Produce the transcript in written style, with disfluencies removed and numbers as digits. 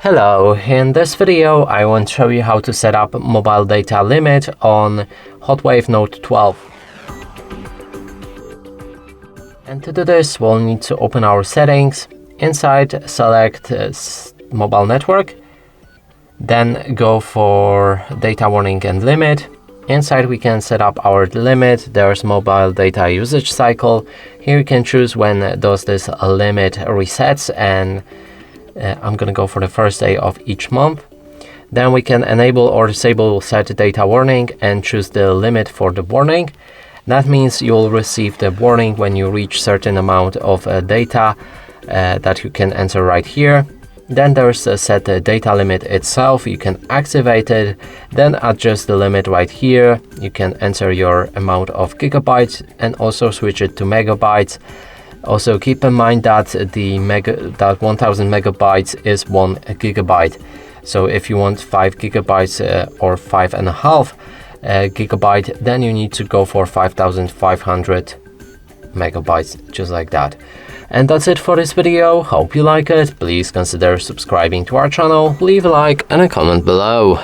Hello, in this video I want to show you how to set up mobile data limit on HOTWAV Note 12. And to do this, we'll need to open our settings. Inside, select mobile network, then go for data warning and limit. Inside we can set up our limit. There's mobile data usage cycle. Here you can choose when does this limit resets, and I'm gonna go for the first day of each month. Then we can enable or disable set data warning and choose the limit for the warning. That means you'll receive the warning when you reach certain amount of data that you can enter right here. Then there's a set data limit itself. You can activate it, then adjust the limit right here. You can enter your amount of gigabytes and also switch it to megabytes. Also keep in mind that that 1000 megabytes is 1 gigabyte. So if you want 5 gigabytes or 5.5 gigabyte, then you need to go for 5500 megabytes, just like that. And that's it for this video. Hope you like it. Please consider subscribing to our channel, leave a like and a comment below.